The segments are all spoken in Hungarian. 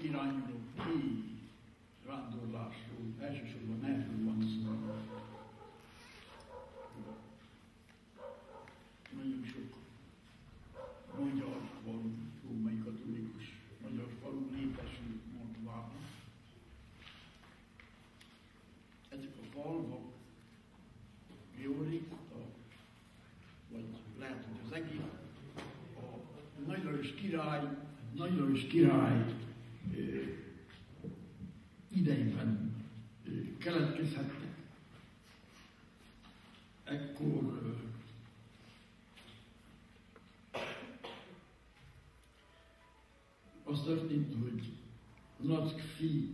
irányuló kivándorlásról, elsősorban erről van szó. Nagyon sok magyar falu, római katolikus magyar falu létesült Moldvában. Ezek a falvak Georgita, vagy lehet, hogy az egész, a Nagy Lajos király idejében keletkezhettek. Ekkor az történt, hogy Lackfi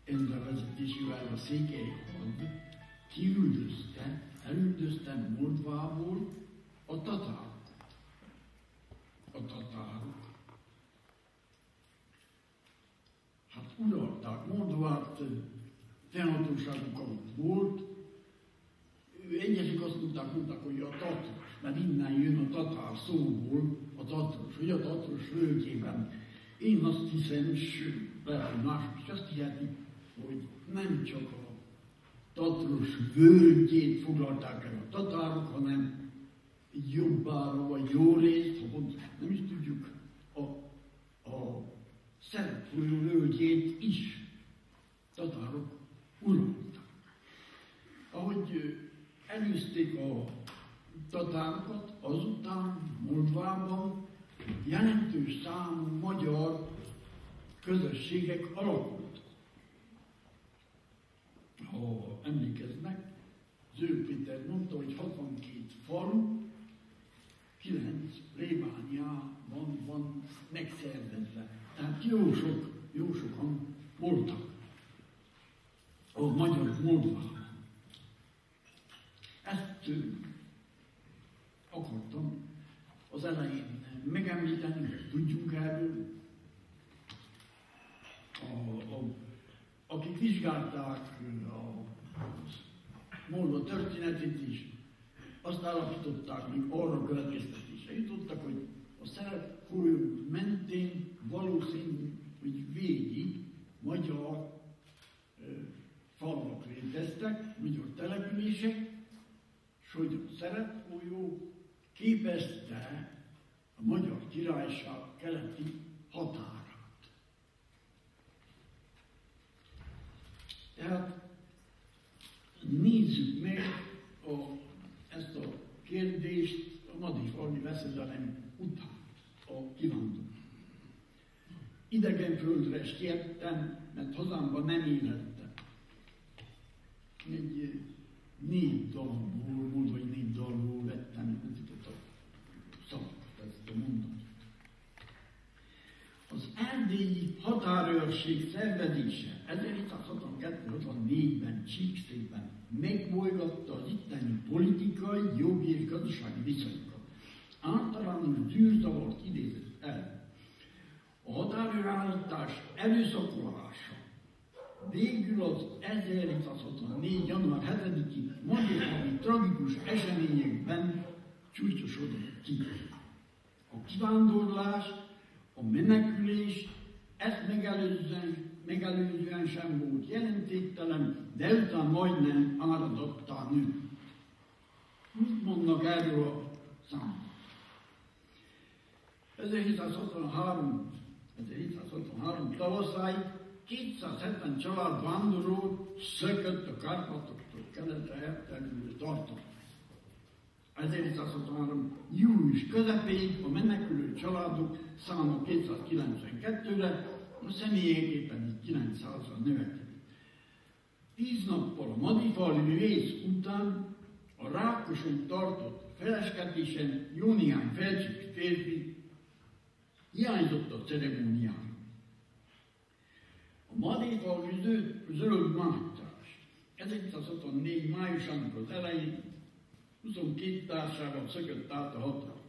Endre vezetésével a székelyhad elüldözte Moldvából a tatárokat. A tatárok hát uralták Moldvát, fennhatóságuk alatt volt. Egyesek azt mondták, hogy a tatros, mert innen jön a tatár szóból a tatros, hogy a tatros völgyében. Én azt hiszem, és lehet, hogy mások is azt hihetik, hogy nem csak a tatros völgyét foglalták el a tatárok, hanem jobbára, vagy jó részt, ha pont nem is tudjuk, a Szerb folyó völgyét is tatárok uralták. Ahogy elűzték a tatárokat, azután Moldvában jelentős számú magyar közösségek alakultak. Ha emlékeznek, Zöld Péter mondta, hogy 62 falu, 9 plébániában van megszervezve. Tehát jó sokan voltak a magyar Moldvában. Ezt akartam az elején megemlíteni, hogy tudjunk erről. Akik vizsgálták a Moldva történetét is, azt állapították, még arra következtetésre jutottak, hogy a Szerb folyó mentén valószínű, hogy végig magyar falvak léteztek, magyar települések, és hogy a Szerb folyó képezte a Magyar Királyság keleti határát. Tehát nézzük meg ezt a kérdést a Madridfalvi veszedelem után, a kivándorlás. Idegen földre siettem, mert hazámban nem élettem. Egy népdalból, mondva, hogy népdalból vettem ezeket a szavakat, ezt a mondatot. Az erdélyi határőrség szervezése 1762-64-ben Csíkszékben megbolygatta az itteni politikai, jogi és gazdasági viszonyokat. Általános zűrzavart idézett el. A határőrállítás erőszakolása végül az 1764. január 7-i magyarországi tragikus eseményekben csúcsosodott ki. A kivándorlás, a menekülés ezt megelőzően sem volt jelentéktelen, de után majdnem áradattá nőtt. Mit mondnak erről a számok? 1763 tavaszáig 270 család vándorolt, szökött a Kárpátoktól keletre elterülő tartalom. 1763. július közepéig a menekülő családok száma 292-re, a személyenképpen 900-ra növekedett. 10 nappal a Madridfalvi rész után a Rákoson tartott feleskedésen jó néhány felcsíkt férfi hiányzott a ceremóniára. A Madridfalvi zöld mágtás 1764. májusának az elején 22 társával szökött át a határon.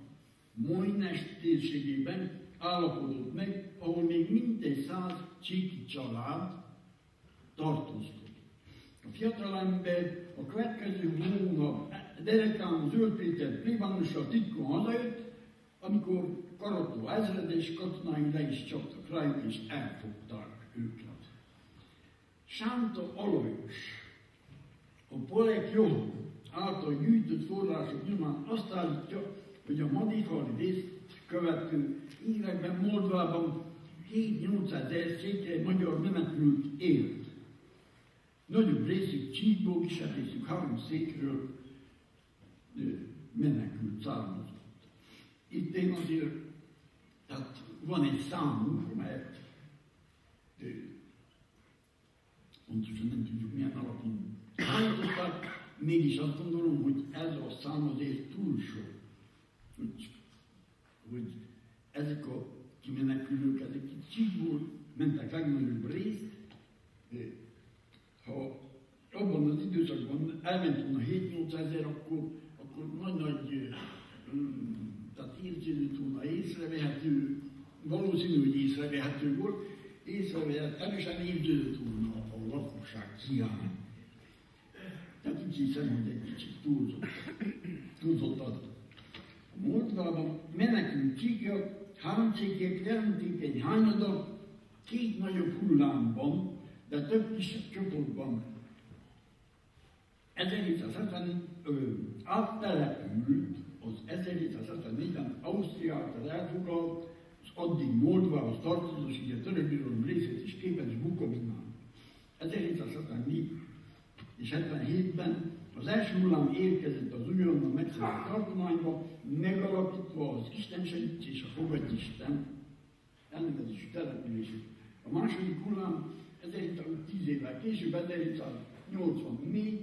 Mojnes térségében állapodott meg, ahol még mintegy 100 csíki család tartózkodott. A fiatalember a következő hónap derekán Zöld Péter plébánossal titkon hazajött, amikor Karató ezredes katonái le is csaptak rájuk, és elfogták őket. Sánta Alajos, a Polek Johann által gyűjtött források nyomán azt állítja, hogy a Madifali részt követő években Moldvában 7-800 ezer székely magyar menekült élt. Nagyobb részük Csíkból, kisebb részük 3 székről menekült származott. Itt én azért, tehát van egy számunk, amelyet pontosan nem tudjuk milyen alapon számították, mégis azt gondolom, hogy ez a szám azért túl sok. Hogy ezek a kimenekülők, ezek itt Csíkból mentek legnagyobb részt, ha abban az időszakban elment volna 7-8 ezer, akkor nagy-nagy, tehát érződött volna észrevehető, valószínű, hogy észrevehető volt, erősen érződött volna a lakosság hiány. Tehát úgy hiszem, hogy egy kicsit túlzott adat. A Moldvában menekült csíkja, 3 székelyek jelentik egy hányada, 2 nagyobb hullámban, de több kisebb csoportban. 1770 áttelepült az 1774-ben Ausztria által elfoglalt, az addig Moldvához tartozó, és a török birodalom részét is képes Bukovinán. 1774 és 77-ben az első hullám érkezett az újonnan megszerzett tartományba, megalapítva az istensegíts és a fogadisten elnevezésű települését. A második hullám 10 évvel később, 1784,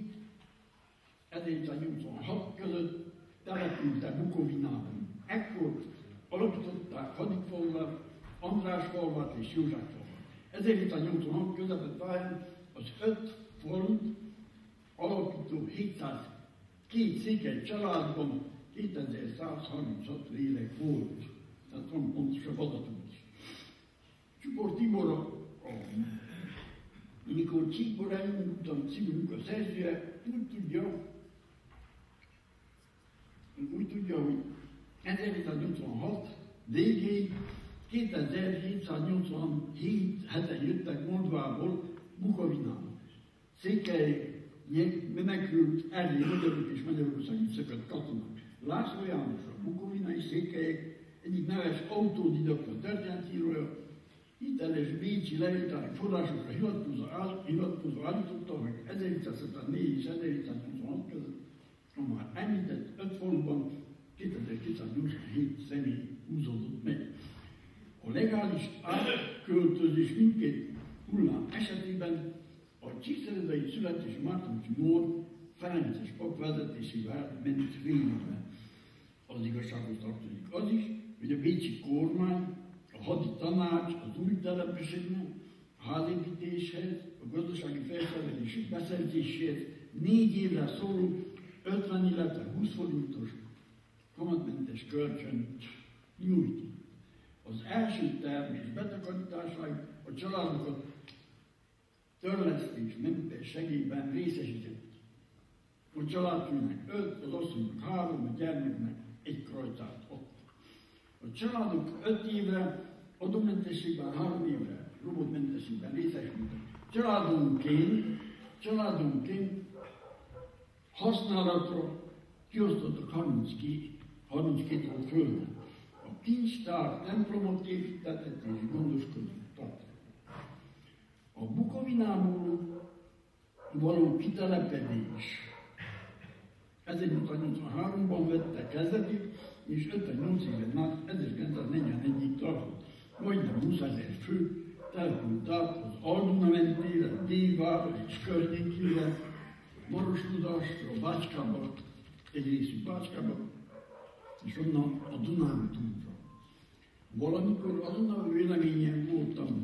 1786 között települtek Bukovinában. Ekkor alapították Hadikfalvat, Andrásfalvat és Józseffalvat. 1786 közepén az 5 falut alapító 702 székely családban 2136 lélek volt. Tehát van pontosabb adatunk is. Csupor Tibor, amikor Csíkból elindultam címünk a szerzője, úgy tudja, hogy 1786 végéig 2787-en jöttek Moldvából Bukovinába. Székely menekült erdélyi magyarok és Magyarországi szökött katonák. László János, a bukovinai székelyek egyik neves autodidakta történetírója, hiteles bécsi levéltári forrásokra hivatkozva állította, hogy 1774 és 1786 között a már említett 5 faluban 2287 személy húzódott meg. A legális átköltözés mindkét hullám esetében a csíkszeredai születésű Mártonci Mór Ferences pap vezetésével ment végbe. Az igazsághoz tartozik az is, hogy a bécsi kormány, a hadi tanács, az új településnek, a házépítéshez, a gazdasági felszerelések beszerzéséhez 4 évre szóló 50, illetve 20 forintos kamatmentes kölcsönt nyújt. Az első termés betakarításáig a családokat törlesztés mentes segélyben részesített. A családfőnek 5, az asszonynak 3, a gyermeknek 1 krajcát adtak. A családok 5 évre adómentességben, 3 évre robotmentességben részesültek. Családonként használatra kiosztottak 32 volt földet. A kincstár templomot építettek és gondoskodtak. A Bukovinából való kitelepedés 1883-ban vette kezdetét, és 58 éven át 1941-ig tartott. Majdnem 20 000 fő települt át az Alduna mentére, Dévára és környékére, Marosrudasra, Bácskába, egy részük Bácskába, és onnan a Dunán túlra. Valamikor azonnal véleményen voltam,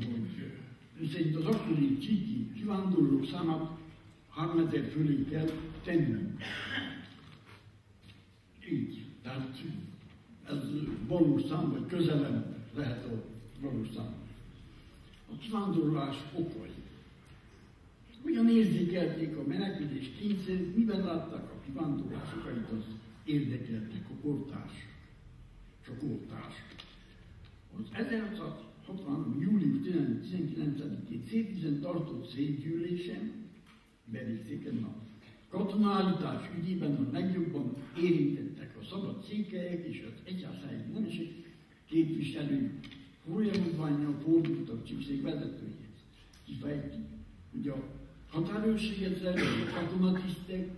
hogy szerint az akkori csíki kivándorlók számát 3000 fölé kell tenni. Így, tehát ez valós szám, vagy közelebb lehet a valós szám. A kivándorlás okai. Hogyan érzékelték a menekülés kényszerét, miben látták a kivándorlás okait az érdekeltek, a kortársak. és a kortárs. Az 1660. július 19-én Székhelyen tartott székgyűlésen berészéken a katonaállítás ügyében a legjobban érintettek a szabad székelyek és az egyházhelyi nemesek képviselői folyamodvánnyal fordultak Csíkszék vezetőjéhez. Kifejtik, hogy a határőrséget szervező katonatisztek,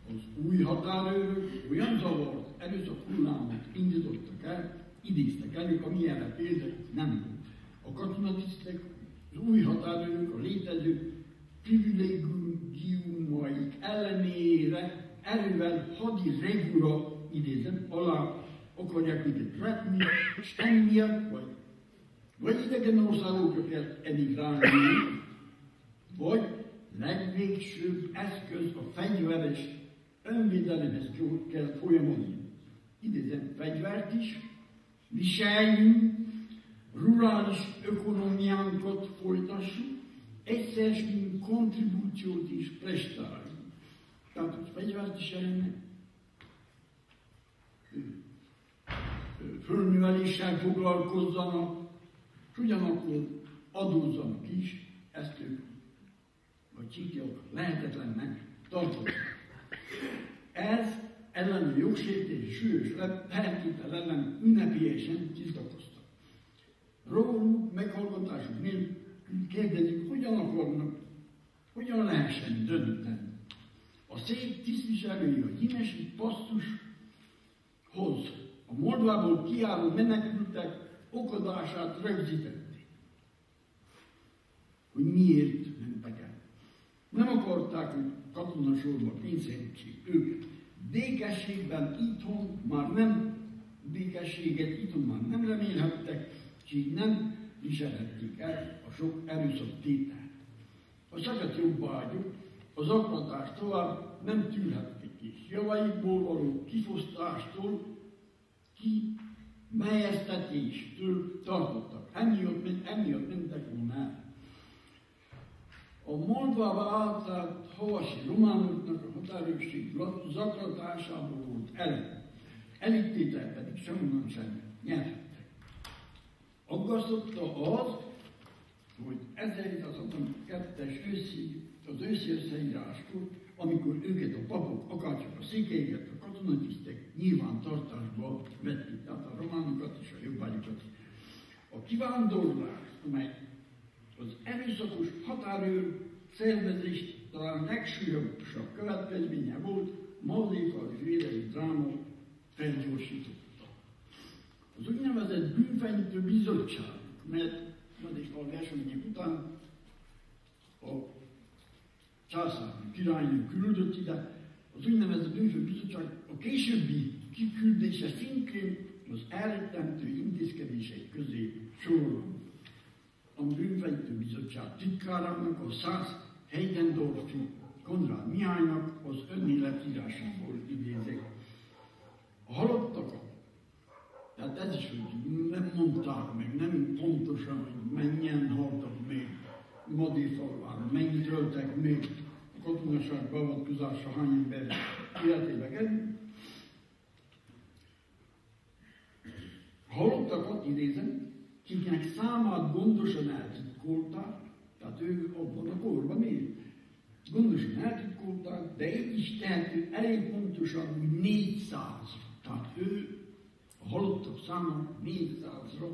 az új határőrök olyan zavart, erőszak hullámot indítottak el, idéztek elő, amilyenre példa nem volt. A katonatisztek, az új határőrök a létező privilégiumaik ellenére erővel hadi regula, idézem, alá akarják őket vetni, és emiatt vagy idegen országokra kell emigrálni, vagy legvégsőbb eszköz a fegyveres önvédelemhez kell folyamodni. Idézem, fegyvert is, viseljünk, rurális ökonomiánkat folytassuk, egyszer kontribúciót is prestáljunk. Tehát, hogy fegyvert viseljenek, fölműveléssel foglalkozzanak, és ugyanakkor adózzanak is, ezt ők, vagy csíkjak, lehetetlennek tartottak. Ez ellen a jogsértés súlyos feltétel ellen ünnepélyesen tiltakoztak. Róluk meghallgatásuk nélkül kérdezik, hogyan lehessen dönteni. A szék tisztviselői a gyimesi passzushoz a Moldvából kiálló menekültek okadását rögzítették. Hogy miért mentek el. Nem akarták, hogy katonasorba kényszerítsék őket. Békességet itthon már nem remélhettek, és így nem viselhették el a sok erőszak tételt. A szakadt jobbágyok az zaklatást tovább nem tűrhették, és javaikból való kifosztástól, kimelyeztetéstől tartottak. Emiatt mentek volna el. A Moldvába átállt havasi románoknak a határőrség zaklatásából volt elittétel pedig sehonnan sem nyerhettek. Aggasztotta az, hogy 1762-es az őszi összeíráskor, amikor őket a papok, akárcsak a székelyeket, a katonatisztek nyilvántartásba vették, tehát a románokat és a jobbágyokat. A kivándorlás, amely az erőszakos határőr szervezés talán legsúlyosabb következménye volt, Maléfai vérei dráma felgyorsította. Az úgynevezett bűnfenyítő bizottság, mert Maléfai események után a császár királynő küldött ide, az úgynevezett bűnfenyítő bizottság a későbbi kiküldése szintén az elrettentő intézkedések közé sorolható. A bűnfenyítő bizottság titkárának, a Szász Heidendorfi Konrád Mihálynak az önéletírásából idézek. A halottakat, tehát ez is, hogy nem mondták meg, nem pontosan, hogy mennyien haltak még Madéfalván, mennyit öltek még a katonaság beavatkozása, hány ember életébe került. A halottakat idézem, kiknek számát gondosan eltitkolták, tehát ők abban a korban még gondosan eltitkolták, de így is tehető elég pontosan, hogy 400. Tehát ő a halottak száma 400-ra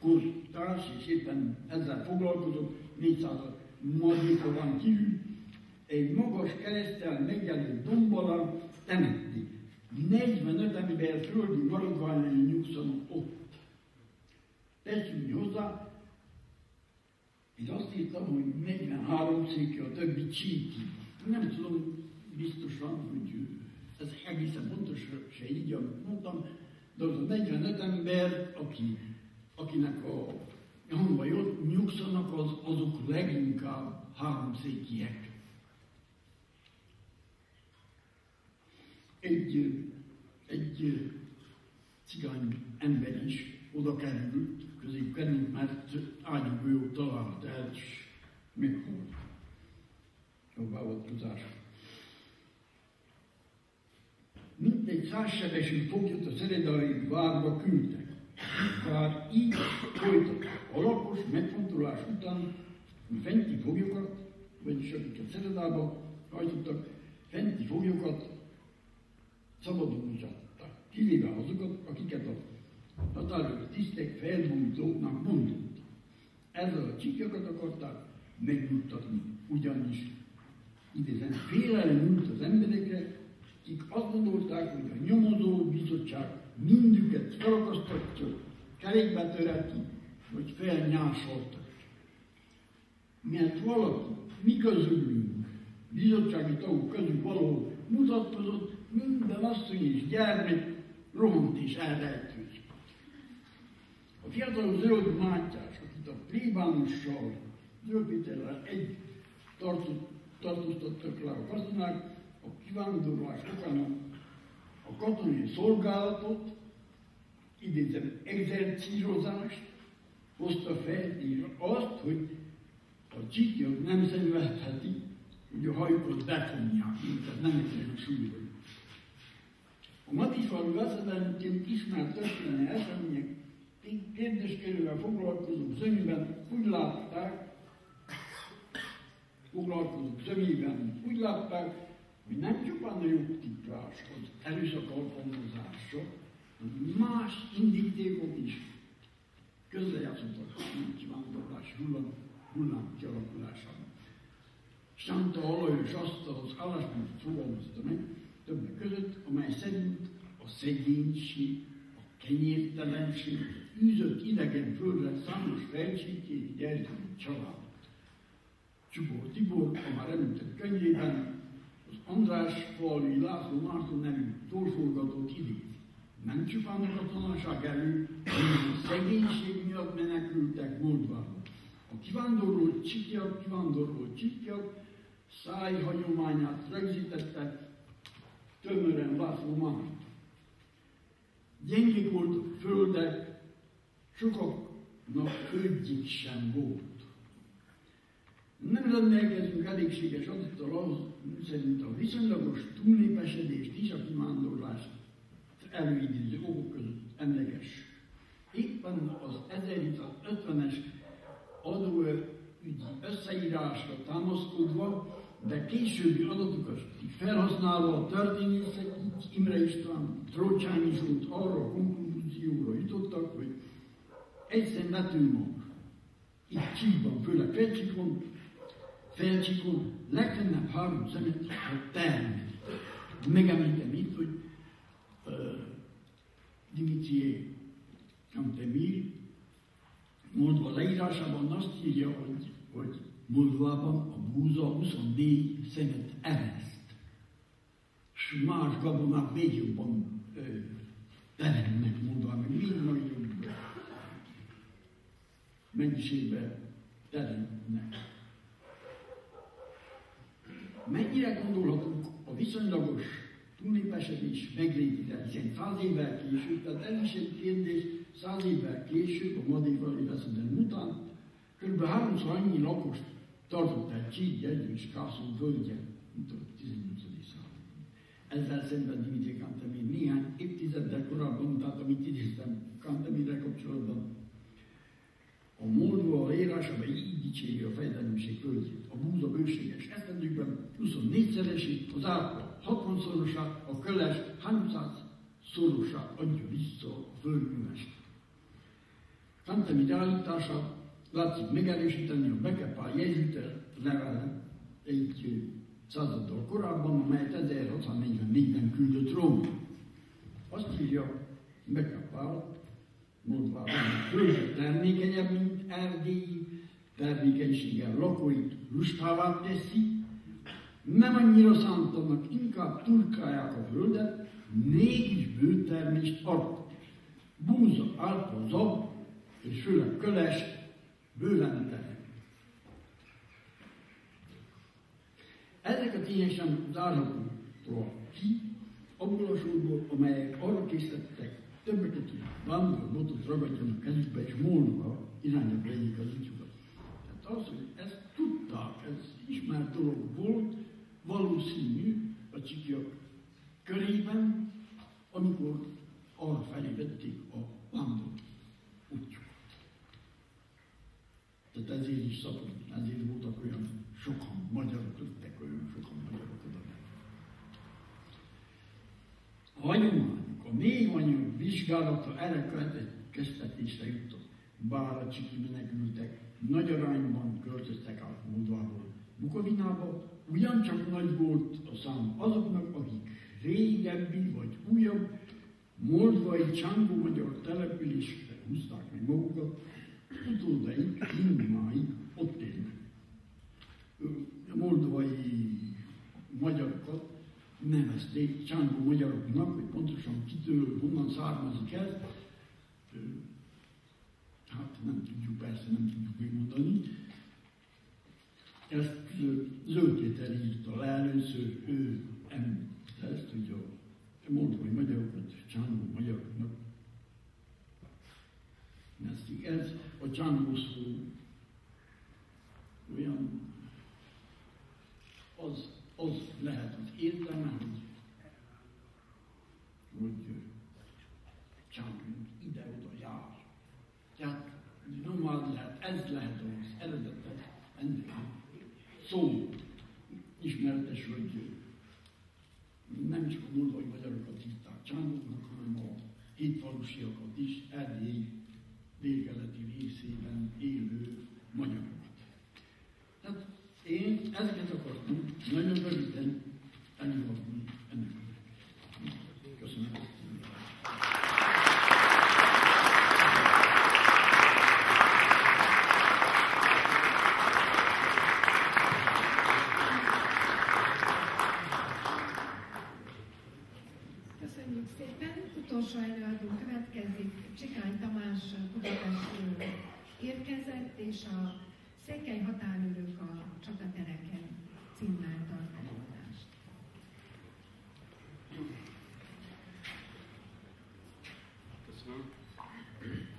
kortárs, és éppen ezzel foglalkozott, 400-ra Madéfalván kívül egy magas kereszttel megjelölt domb alá temették. 45 ember földi maradványai nyugszanak ott. Tegyünk hozzá, én azt írtam, hogy 43 széke, a többi csíki. Nem tudom biztosan, hogy ez egészen pontos se így, amit mondtam, de az a 45 ember, akinek a hangba nyugszanak, azok leginkább háromszékiek. Egy cigány ember is oda került, közép került, mert ágyúgolyó talált el, és meghalt a beavatkozás. Mintegy 100 sebesű foglyot a Szeredai várba küldtek. Bár így folytatták alapos megfontolás után, a fenti foglyokat, vagyis akiket Szeredába hajtottak, fenti foglyokat szabadon bocsátották, kivéve azokat, akiket a határos tisztek felbújtóknak mondott. Ezzel a csíkjakat akarták megnyugtatni, ugyanis idézem, félelem ült az emberekre, akik azt gondolták, hogy a nyomozó bizottság mindüket felakasztatja, kerékbe töreti, vagy felnyásoltatja. Mert valaki, mi közülünk, bizottsági tagok közül valahol mutatkozott, minden asszony és gyermek rohant és elrejtőzik. A fiatal Zöld Mátyás, akit a plébánossal, Zöld Péterrel egy tartóztattak le a katonák, a kivándorlás okán a katonai szolgálatot, idézem, exercírozást hozta fel, és azt, hogy a csíkjak nem szenvedhetik, hogy a hajukat befonják, tehát nem értenek súlyba. A Matifalu veszedelmként ismert történelmi események kérdéskerülvel foglalkozók zömében úgy látták, hogy nem csupán a jogtiklás, az erőszak alkalmazása, hanem más indítékok is közrejátszottak a kivándorlás hullám kialakulásában. Sánta Alajos azt az álláspontot fogalmazta meg, többek között, amely szerint a szegénység, a kenyértelenség, űzött idegen földre számos felségét gyertő család. Csupor Tibor, a már említett könyvében, az Andrásfalvi László Márton nevű torforgatót idéz. Nem csupán a katonaság elő, hanem a szegénység miatt menekültek Moldvába. A kivándorló csíkjak szájhagyományát rögzítette tömören László Márton. Gyengék voltak földek, sokaknak földjük sem volt. Nem rendelkezünk elégséges adattal ahhoz, szerint a viszonylagos túlnépesedést is a kivándorlás előidéző okok között emleges. Éppen az 1750-es adóügyi összeírásra támaszkodva, de későbbi adatokat felhasználva a történészek, így Imre István, Trócsányi Zsolt arra a konklúzióra jutottak, hogy egyszer vetőmag, itt Csíkban, főleg Felcsíkon legfennebb 3 szemet termel. Megemlítem itt, hogy Dimitrie Cantemir Moldva leírásában azt írja, hogy Moldvában a búza 24 szemet ereszt, és más gabonák még jobban teremnek Moldvában, még nagyobb mennyiségben teremnek. Mennyire gondolhatunk a viszonylagos túlnépesedés meglétére, hiszen 100 évvel később, tehát ez is egy kérdés, 100 évvel később, a Madévali veszedelem után, kb. 3-szor annyi lakost tartott el Csík, Gyergyő és Kászon völgye, mint a 18. században. Ezzel szemben Dimitrie Cantemir néhány évtizeddel korábban, tehát amit idéztem Cantemirrel kapcsolatban, a Moldva leírásában így dicséri a fejtelenség földjét. A búza bőséges esztendőkben 24-szeresét, az átlag 60-szorosát, a köles 300-szorosát adja vissza a földművesnek. Cantemir állítása látszik megerősíteni a Bekepál jegyzőte levele egy századdal korábban, amelyet 1644-ben küldött Róma. Azt írja Bekepál, Moldvában, földre termékenyebb, mint erdélyi, termékenységgel lakóit lustává teszi, nem annyira szántanak, inkább turkálják a földet, mégis bőtermést ad. Búza, árpa, zab, és főleg köles, bőven terem. Ezek a tények sem zárhatók ki, abból a sorból, amelyek arra készítettek, többeket, hogy vándorbotot ragadjanak kezükbe, és Moldva irányba vegyék az útjukat. Tehát az, hogy ezt tudták, ez ismert dolog volt, valószínű a csíkjak körében, amikor arra felé vették a vándort. ezért is szaporodott, ezért voltak olyan sokan magyarok, lettek olyan sokan magyarok oda. A hagyományok, a mélyanyag vizsgálata erre következtetésre jutott. Báracsiki menekültek nagy arányban költöztek át Moldvából Bukovinába, ugyancsak nagy volt a szám azoknak, akik régebbi vagy újabb moldvai csángó-magyar településre húzták meg magukat, utódaik mindmáig ott élnek. A moldvai magyarokat nevezték csángó-magyaroknak, hogy pontosan kitől, honnan származik ez. Hát nem tudjuk, persze nem tudjuk megmondani. Ezt Zöld Péter írta le először, ő említette ezt, hogy a moldvai magyarokat csángó magyaroknak nevezték. Ez a csángó szó olyan, az lehet az értelme, hogy csángó ide-oda jár. Tehát nomád lehet, ez lehet az eredetet, ennek szó ismertes, hogy nem csak a moldvai magyarokat hívták csángóknak, hanem a hétfalusiakat is, Erdély délkeleti részében élő magyarokat. Tehát én ezeket akartam nagyon röviden előadni ennek. Köszönöm. Köszönjük szépen. Utolsó előadó következik. Csikány Tamás Budapestről érkezett, és a Székely határőrök a csatatereken címmel tart előadást. Köszönöm.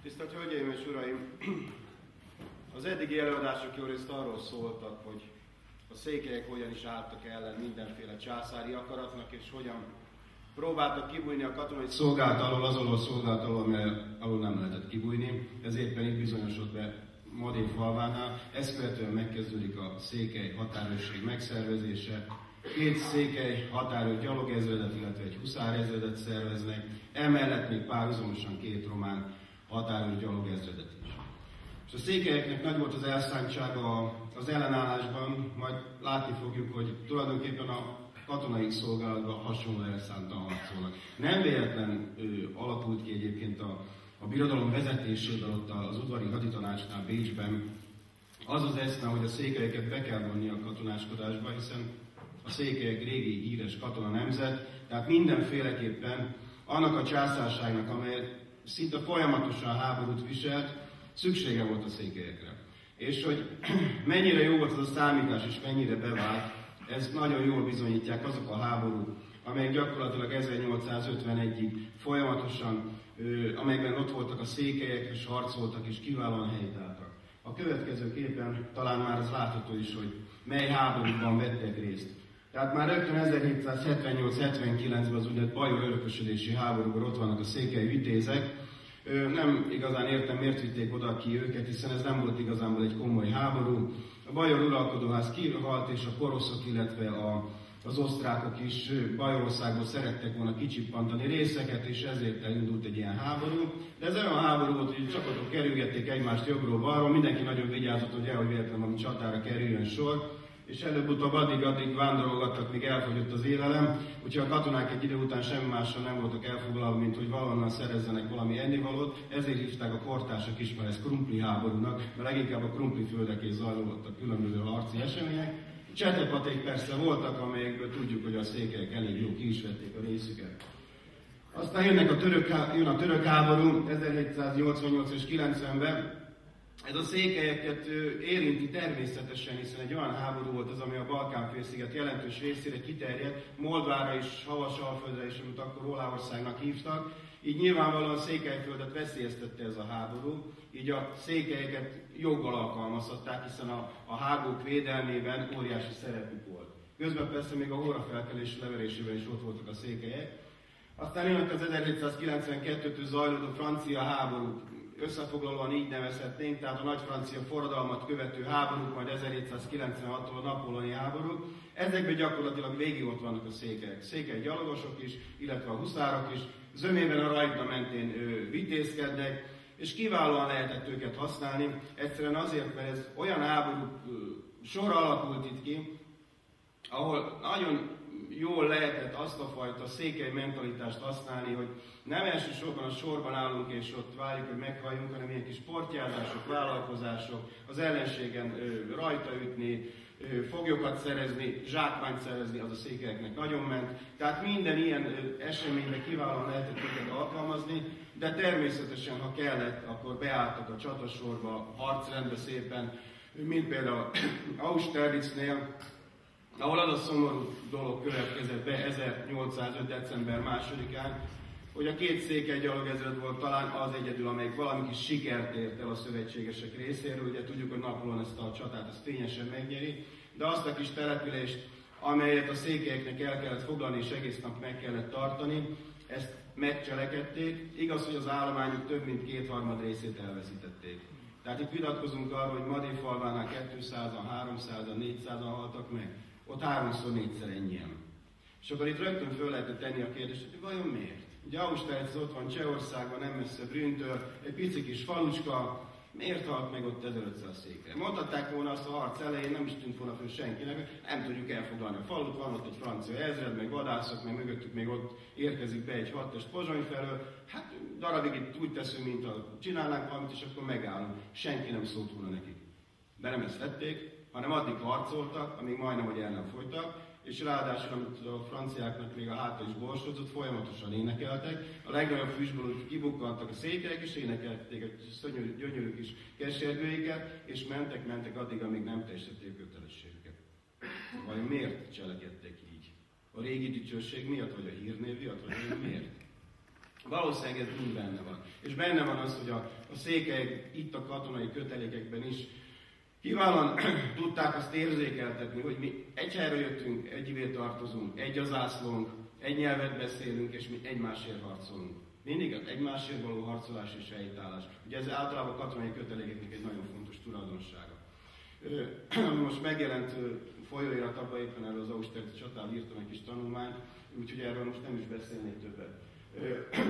Tisztelt Hölgyeim és Uraim! Az eddigi előadások jó részt arról szóltak, hogy a székelyek hogyan is álltak ellen mindenféle császári akaratnak, és hogyan próbáltak kibújni a katonai szolgálat alól, azon a szolgálat alól nem lehetett kibújni. Ez éppen itt bizonyosodott be Madé falvánál. Ezt követően megkezdődik a székely határőrség megszervezése. 2 székely határőr gyalogezredet, illetve egy huszárezredet szerveznek. Emellett még párhuzamosan 2 román határőr gyalogezredet is. És a székelyeknek nagy volt az elszántsága az ellenállásban, majd látni fogjuk, hogy tulajdonképpen a katonai szolgálatban hasonló elszántan harcolnak. Nem véletlen alakult ki egyébként a birodalom vezetésében ott az udvari haditanácsnál Bécsben az az eszme, hogy a székelyeket be kell vonni a katonáskodásba, hiszen a székelyek régi híres katona nemzet, tehát mindenféleképpen annak a császárságnak, amely szinte folyamatosan háborút viselt, szüksége volt a székelyekre. És hogy mennyire jó volt az a számítás, és mennyire bevált, ezt nagyon jól bizonyítják azok a háborúk, amelyek gyakorlatilag 1851-ig folyamatosan, amelyben ott voltak a székelyek, és harcoltak, és kiválóan helytálltak. A következő képen talán már az látható is, hogy mely háborúkban vettek részt. Tehát már rögtön 1778-79-ben az úgynevezett bajor örökösödési háborúban ott vannak a székely vitézek. Nem igazán értem, miért vitték oda ki őket, hiszen ez nem volt igazából egy komoly háború. A bajor uralkodóház kihalt, és a poroszok, illetve az osztrákok is Bajorországból szerettek volna kicsippantani részeket, és ezért elindult egy ilyen háború. De ez olyan háború volt, hogy csapatok kerülgették egymást jobbról-balról, mindenki nagyon vigyázott, hogy elhogy véletlenül valami csatára kerüljön sor, és előbb-utóbb addig vándorolgattak, míg elfogyott az élelem, úgyhogy a katonák egy idő után semmi mással nem voltak elfoglalva, mint hogy valahonnan szerezzenek valami ennivalót, ezért hívták a kortársak is már ezt krumpli háborúnak, mert leginkább a krumpli földekén zajlottak különböző harci események. Csetepaték persze voltak, amelyekből tudjuk, hogy a székelyek elég jó ki is vették a részüket. Aztán jön a török háború 1788 és 90-ben. Ez a székelyeket érinti természetesen, hiszen egy olyan háború volt az, ami a Balkán-félsziget jelentős részére kiterjedt, Moldvára és Havasalföldre is, amit akkor Oláországnak hívtak. Így nyilvánvalóan Székelyföldet veszélyeztette ez a háború, így a székelyeket joggal alkalmazhatták, hiszen a hágók védelmében óriási szerepük volt. Közben persze még a hórafelkelés leverésében is ott voltak a székelyek. Aztán jönnek az 1792-től zajlódó francia háború. összefoglalóan így nevezhetnénk, tehát a nagy francia forradalmat követő háborúk, majd 1796-tól a napóleoni háborúk, ezekben gyakorlatilag végig ott vannak a székelyek. Székely gyalogosok is, illetve a huszárok is, zömében a Rajna mentén vitézkednek, és kiválóan lehetett őket használni, egyszerűen azért, mert ez olyan háború sorra alakult itt ki, ahol nagyon jól lehetett azt a fajta székely mentalitást használni, hogy nem elsősorban a sorban állunk és ott várjuk, hogy meghalljunk, hanem ilyen kis portyázások, vállalkozások, az ellenségen rajta ütni, foglyokat szerezni, zsákmányt szerezni, az a székelyeknek nagyon ment. Tehát minden ilyen eseményre kiválóan lehetett őket alkalmazni, de természetesen, ha kellett, akkor beálltak a csatasorba, harcrendbe szépen, mint például Austerlitznél, ahol az a szomorú dolog következett be 1805. december 2-án, hogy a két székely gyalogezred volt talán az egyedül, amelyik valami kis sikert ért el a szövetségesek részéről. Ugye tudjuk, hogy Napóleon ezt a csatát ezt fényesen megnyeri, de azt a kis települést, amelyet a székelyeknek el kellett foglalni és egész nap meg kellett tartani, ezt megcselekedték. Igaz, hogy az állományuk több mint 2/3 részét elveszítették. Tehát itt vitatkozunk arról, hogy Madéfalvánál 200-an, 300-an, 400-an haltak meg. Ott 3-4-szer ennyien. És akkor itt rögtön föl lehetett tenni a kérdést, hogy vajon miért? Ugye Austerlitz ott van Csehországban, nem messze Brünntől, egy pici kis falucska, miért halt meg ott 1500 székely? Mondhatták volna azt a harc elején, nem is tűnt volna föl senkinek, nem tudjuk elfoglalni a falut, van ott egy francia ezred, meg vadászok, meg mögöttük még ott érkezik be egy hadtest Pozsony felől, hát darabig itt úgy teszünk, mint a csinálnánk valamit, és akkor megállunk. Senki nem szólt volna nekik. De nem ezt tették, hanem addig harcoltak, amíg majdnem, hogy el nem folytak, és ráadásul, amit a franciáknak még a háta is borsodzott, folyamatosan énekeltek. A legnagyobb füstből úgy kibukkantak a székelyek, és énekelték a szörnyű, gyönyörű kis kesergőiket, és mentek addig, amíg nem teljesítették kötelességüket. Vajon miért cselekedtek így? A régi dicsőség miatt, vagy a hírnév miatt, vagy miért? Valószínűleg ez mind benne van. És benne van az, hogy a székelyek itt a katonai kötelékekben is kiválóan tudták azt érzékeltetni, hogy mi egy helyről jöttünk, egyvé tartozunk, egy a zászlónk, egy nyelvet beszélünk, és mi egymásért harcolunk. Mindig az egymásért való harcolás és helytállás. Ugye ez általában a katonai kötelékeknek egy nagyon fontos tulajdonsága. Most megjelent folyóiratban éppen erről az Austerlitz csatáról írtam egy kis tanulmányt, úgyhogy erről most nem is beszélnék többet.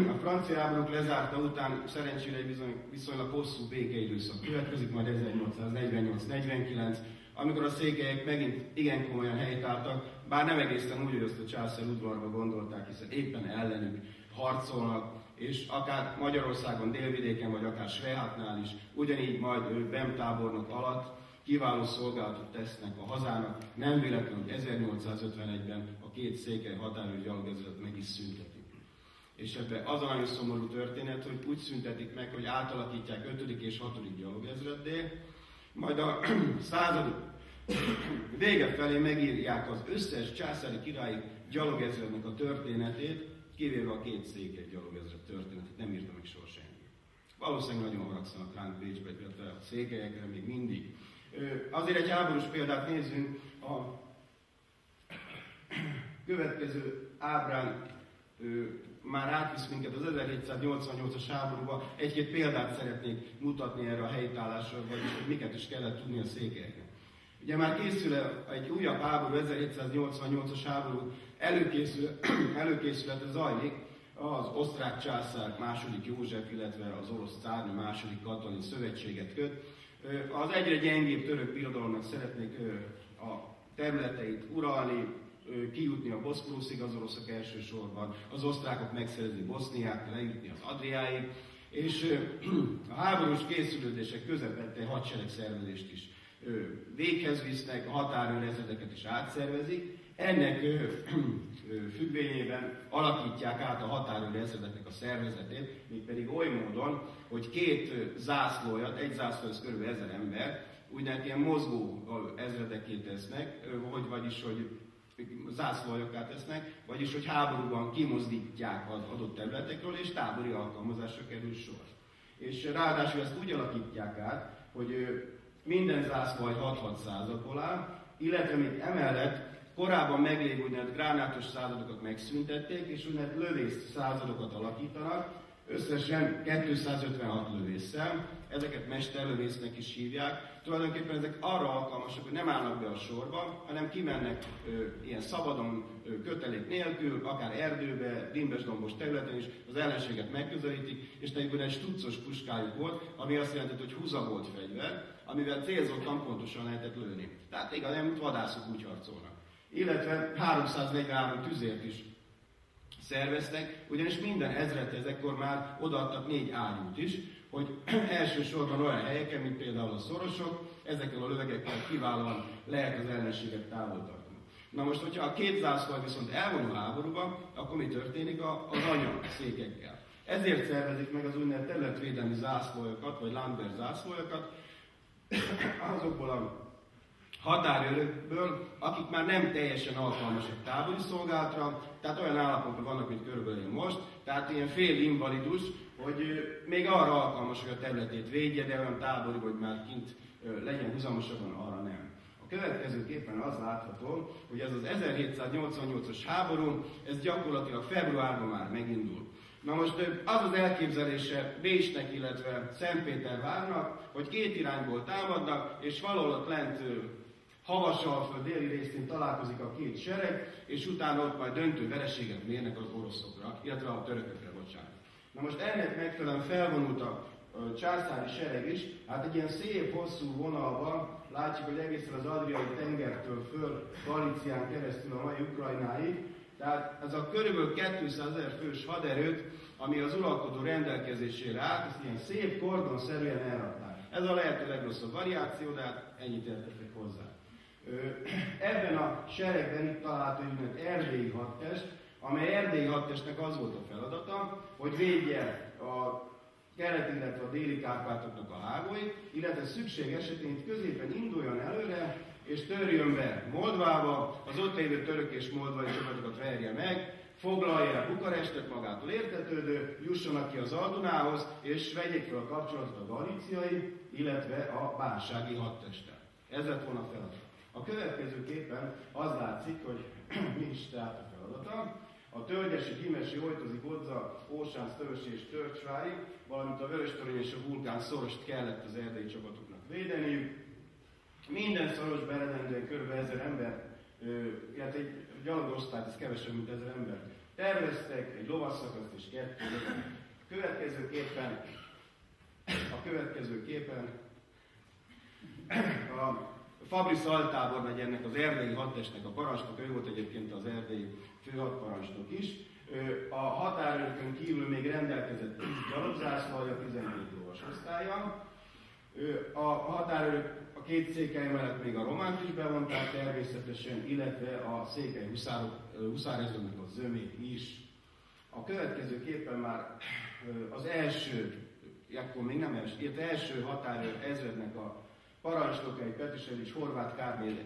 A francia háborúk lezárta után szerencsére egy viszonylag hosszú békeidőszak következik, majd 1848-49, amikor a székelyek megint igen komolyan helytálltak, bár nem egészen úgy, hogy azt a császár udvarba gondolták, hiszen éppen ellenük harcolnak, és akár Magyarországon, délvidéken, vagy akár Svehátnál is, ugyanígy majd BEM tábornok alatt kiváló szolgálatot tesznek a hazának, nem véletlenül 1851-ben a két székely határőri gyalogezredet meg is szüntetik. És ebben az a nagyon szomorú történet, hogy úgy szüntetik meg, hogy átalakítják 5. és 6. gyalogezreddé, majd a század vége felé megírják az összes császári királyi gyalogezrednek a történetét, kivéve a két székely gyalogezred történetét, nem írta meg soha senki. Valószínűleg nagyon haragszanak ránk Bécsbe, illetve a székelyekre még mindig. Azért egy háborús példát nézzünk, a következő ábrán már átvisz minket az 1788-as háborúba, egy-két példát szeretnék mutatni erre a helytállásra, vagyis hogy miket is kellett tudni a székelyeknek. Ugye már készül egy újabb háború, 1788-as háború előkészülete zajlik, az osztrák császár II. József, illetve az orosz cárnő II. Katalin szövetséget köt. Az egyre gyengébb török birodalomnak szeretnék a területeit uralni, kijutni a Boszporuszig az oroszok elsősorban, az osztrákok megszerezni Boszniát, lejutni az Adriáig, és a háborús készülődések közepette hadseregszervezést is véghez visznek, a határőrezredeket is átszervezik. Ennek függvényében alakítják át a határőrezredeknek a szervezetét, mégpedig oly módon, hogy két zászlójat, egy zászló az kb. 1000 ember, úgynevezett ilyen mozgó ezredekké tesznek, vagyis hogy zászlójakká tesznek, vagyis hogy háborúban kimozdítják az adott területekről, és tábori alkalmazásra kerül sor. És ráadásul ezt úgy alakítják át, hogy minden zászló egy 6-6 századból áll, illetve még emellett korábban meglévő úgynevezett gránátos századokat megszüntették, és úgynevezett lövész századokat alakítanak, összesen 256 lövésszel, ezeket mesterlövésznek is hívják. Tulajdonképpen ezek arra alkalmasak, hogy nem állnak be a sorba, hanem kimennek ilyen szabadon, kötelék nélkül, akár erdőbe, dimbes-dombos területen is, az ellenséget megközelítik, és nekik egy stuccos puskájuk volt, ami azt jelenti, hogy húzagolt fegyver, amivel célzottan pontosan lehetett lőni. Tehát igazán, mint vadászok úgy harcolnak. Illetve 343 tüzért is szerveztek, ugyanis minden ezredhez ekkor már odaadtak 4 ágyút is, hogy elsősorban olyan helyeken, mint például a szorosok, ezekkel a lövegekkel kiválóan lehet az ellenséget távol tartani. Na most, hogyha a két zászló viszont elvonul háborúba, akkor mi történik az anyaszékekkel? Ezért szervezik meg az úgynevezett területvédelmi zászlóokat, vagy Landwehr zászlóokat, azokból a határőrökből, akik már nem teljesen alkalmasak tábori szolgálatra, tehát olyan állapotban vannak, mint körülbelül most, tehát ilyen fél invalidus, hogy még arra alkalmas, hogy a területét védje, de olyan tábori, hogy már kint legyen huzamosabban, arra nem. A következőképpen az látható, hogy ez az 1788-as háború, ez gyakorlatilag februárban már megindul. Na most az az elképzelése Bécsnek, illetve Szentpétervárnak, hogy két irányból támadnak, és valahol ott lent Havasalföld déli részén találkozik a két sereg, és utána ott majd döntő vereséget mérnek az oroszokra, illetve a törökökre, bocsánat. Na most ennek megfelelően felvonult a császári sereg is, hát egy ilyen szép, hosszú vonalban látjuk, hogy egészen az Adriai tengertől föl Galícián keresztül a mai Ukrajnáig, tehát ez a körülbelül 200 000 fős haderőt, ami az uralkodó rendelkezésére állt, ezt ilyen szép kordonszerűen elrakták. Ez a lehető legrosszabb variáció, de hát ennyit értettek hozzá. Ebben a seregben itt található egy erdélyi hadtest, amely erdélyi hadtestnek az volt a feladata, hogy védje a keleti, illetve a déli Kárpátoknak a hágóit, illetve szükség esetén itt középen induljon előre, és törjön be Moldvába, az ott lévő török és moldvai csapatokat verje meg, foglalja el Bukarestet, magától értetődő, jussanak ki az Aldunához, és vegyék fel a kapcsolatot a galíciai, illetve a bánsági hadtesttel. Ez lett volna a feladat. A következőképpen az látszik, hogy mi is tehát a feladata. A Tölgyesi, Gyimesi, Ojtozi, Bodza, Ósánc, Tövösi és Törcsvári, valamint a Vöröstorony és a Vulkán szorost kellett az erdélyi csapatoknak védeniük. Minden szorosba eredendően kb. 1000 ember, illetve egy gyalogosztályt, ez kevesebb, mint 1000 ember terveztek, egy lovasszakaszt és 2. Következőképpen a Fabrice Altábor megy ennek az erdélyi hadtestnek a parancsnok, ő volt egyébként az erdélyi főhadparancsnok is. A határőrökön kívül még rendelkezett 10 gyalogzászlója, 12 lovasosztálya. A határőrök a két székely mellett még a románt is bevonták természetesen, illetve a székely huszárezrednek a zömét is. A következőképpen már az első, akkor még nem első határőr ezrednek a parancsnokai Petrisevics Horváth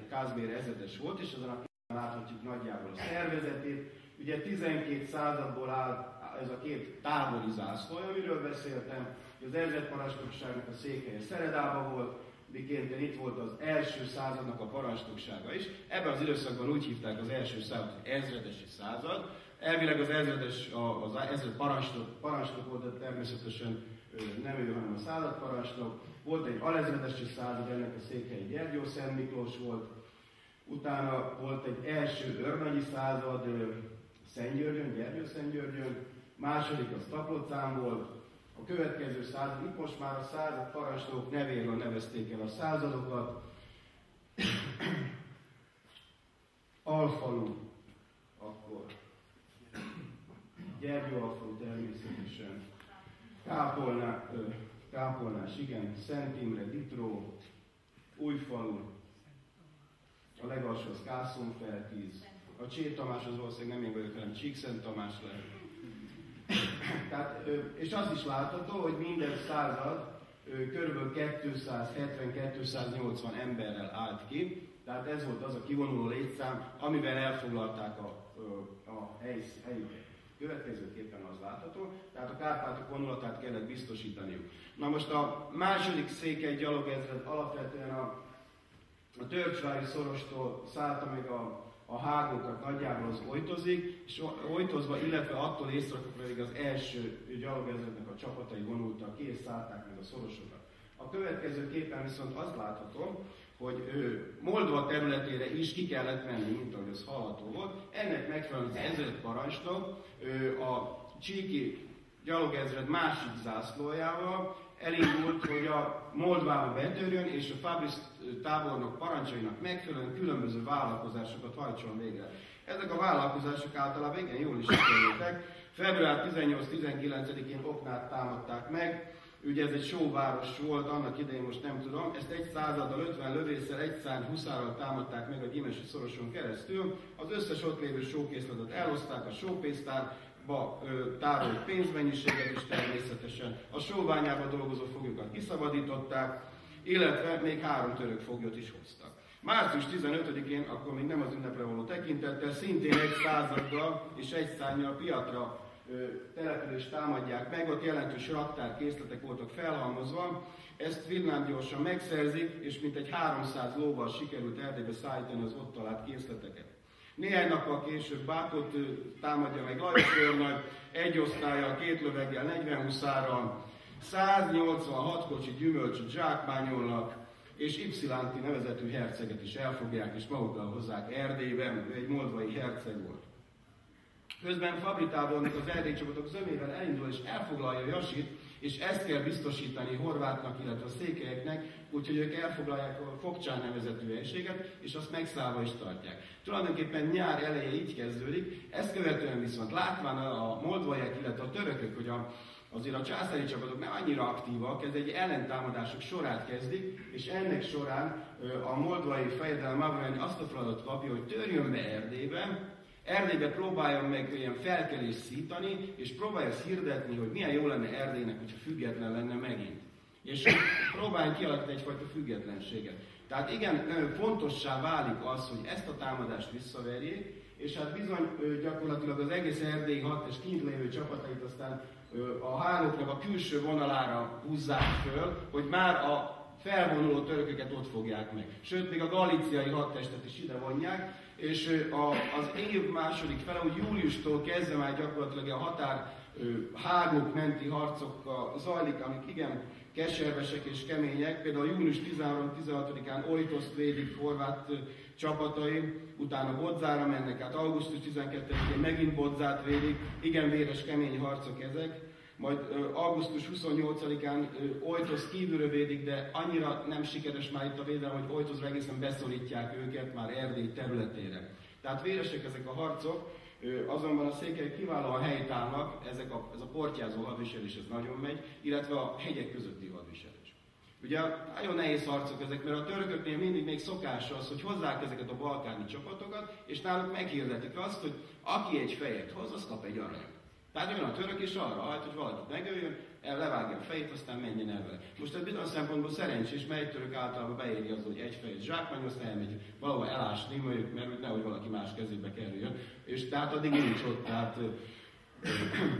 Kázmér ezredes volt, és azon a képen láthatjuk nagyjából a szervezetét. Ugye 12 századból áll ez a két tábori zászló, amiről beszéltem. Az ezredparancsnokságnak a székhelye Szeredában volt, miként itt volt az első századnak a parancsnoksága is. Ebben az időszakban úgy hívták az első század, hogy ezredesi század. Elvileg az ezredes, az ezred parancsnok volt, de természetesen nem ő, hanem a századparancsnok. Volt egy alezredesi század, ennek a székhelye Gyergyó Szent Miklós volt. Utána volt egy első őrnagyi század Szentgyörgyön, Gyergyó-Szentgyörgyön. Második az Taplocán volt. A következő század, itt most már a század parancsnokok nevéről nevezték el a századokat. Alfalu, akkor Gyergyó-Alfalu természetesen. Kápolnás, igen, Szent Imre, Ditró, Újfalu, a legalsó az Kászonfeltíz, a Csé Tamás az valószínűleg nem én vagyok, hanem Csíkszent Tamás lehet. Tehát, és az is látható, hogy minden század kb. 270-280 emberrel állt ki, tehát ez volt az a kivonuló létszám, amivel elfoglalták a helyüket. Következőképpen az látható, tehát a Kárpátok vonulatát kellett biztosítaniuk. Na most a második székely gyalogezred alapvetően a Törcsvári szorostól szállta meg a a hágókat nagyjából az Ojtozik, és Ojtozva, illetve attól északra pedig az első gyalogezrednek a csapatai vonultak ki, és szállták meg a szorosokat. A következő képen viszont azt láthatom, hogy Moldva területére is ki kellett menni, mint ahogy az hallható volt. Ennek megfelelően az ezredparancsnok a csíki gyalogezred másik zászlójával elindult, hogy a Moldvába betörjön, és a Fabris tábornok parancsainak megfelelően különböző vállalkozásokat hajtson végre. Ezek a vállalkozások általában igen jól is sikerültek. Február 18-19-én Oknát támadták meg. Ugye ez egy sóváros volt, annak idején most nem tudom, ezt egy századdal, 50 lövésszel, egy szárny huszárral támadták meg a gyimesi szoroson keresztül. Az összes ott lévő sókészletet elhozták a sópénztárba, tárolt pénzmennyiséget is természetesen. A sóbányában dolgozó foglyokat kiszabadították, illetve még 3 török foglyot is hoztak. Március 15-én, akkor még nem az ünnepre való tekintettel, szintén egy századdal és egy szárnnyal Piatra települést támadják meg, ott jelentős raktárkészletek voltak felhalmozva, ezt villámgyorsan megszerzik, és mintegy 300 lóval sikerült Erdélybe szállítani az ott talált készleteket. Néhány nappal később Bákot támadja meg Lajos őrnagy, egy osztállyal, 2 löveggel, 40 huszárral, 186 kocsi gyümölcsöt zsákmányolnak, és Ypsilanti nevezetű herceget is elfogják, és magukkal hozzák Erdélyben, ő egy moldvai herceg volt. Közben Fabri tábornok az erdélyi csapatok zömével elindul és elfoglalja Jasit, és ezt kell biztosítani Horvátnak, illetve a székelyeknek, úgyhogy ők elfoglalják a Fogcsán nevezetű helységet, és azt megszállva is tartják. Tulajdonképpen nyár eleje így kezdődik, ezt követően viszont látván a moldvaiak, illetve a törökök, hogy azért a császári csapatok nem annyira aktívak, ez egy ellentámadások sorát kezdik, és ennek során a moldvai fejedelem Mavrojány azt a feladatot kapja, hogy törjön be Erdélybe, Erdélybe próbáljon meg ilyen felkelést szítani, és próbálja hirdetni, hogy milyen jó lenne Erdélynek, hogyha független lenne megint. És próbáljon kialakítani egyfajta függetlenséget. Tehát igen, fontossá válik az, hogy ezt a támadást visszaverjék, és hát bizony gyakorlatilag az egész erdélyi hat és kint lévő csapatait aztán a hágóknak a külső vonalára húzzák föl, hogy már a felvonuló törököket ott fogják meg. Sőt, még a galíciai hadtestet is ide vonják, és az év második fele, hogy júliustól kezdve már gyakorlatilag a határ hágók menti harcok zajlik, amik igen keservesek és kemények. Például június 13-16-án Ojtoszt védik horvát csapatai, utána Bodzára mennek át, augusztus 12-én megint Bodzát védik, igen véres, kemény harcok ezek. Majd augusztus 28-án Ojtosz kívülről védik, de annyira nem sikeres már itt a védelem, hogy Ojtoszra egészen beszorítják őket már Erdély területére. Tehát véresek ezek a harcok, azonban a székelyek kiválóan helytállnak, ez a portyázó hadviselés ez nagyon megy, illetve a hegyek közötti hadviselés. Ugye nagyon nehéz harcok ezek, mert a törököknél mindig még szokás az, hogy hozzák ezeket a balkáni csapatokat, és náluk meghirdetik azt, hogy aki egy fejet hoz, az kap egy aranyat. Tehát jön a török és arra hajt, hogy valakit megöljön, levágja a fejét, aztán menjen el vele. Most ez bizonyos szempontból szerencsés, mert egy török általában beéri az, hogy egy fejet zsákmány, aztán elmegy valahol elásni, mert nehogy valaki más kezébe kerüljön. És tehát addig nincs ott, tehát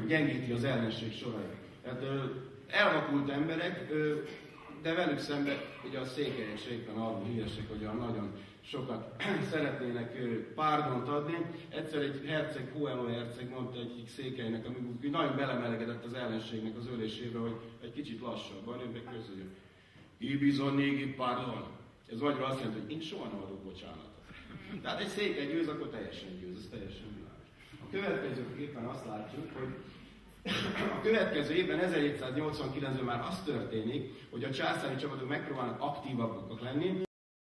gyengíti az ellenség sorait. Tehát elvakult emberek, de velük szemben ugye a székelyek éppen arról híresek, hogy nagyon sokat szeretnének párdont adni. Egyszer egy herceg, Hohenlohe herceg mondta egyik székelynek, amikor nagyon belemelegedett az ellenségnek az ölésébe, hogy egy kicsit lassabban, ő meg közöljön. Ibizonnégi pardon. Ez magyarul azt jelenti, hogy én soha nem adok bocsánatot. Tehát egy székely győz, akkor teljesen győz, ez teljesen világos. A következő éppen azt látjuk, hogy a következő évben, 1789-ben már az történik, hogy a császári csapatok megpróbálnak aktívabbak lenni,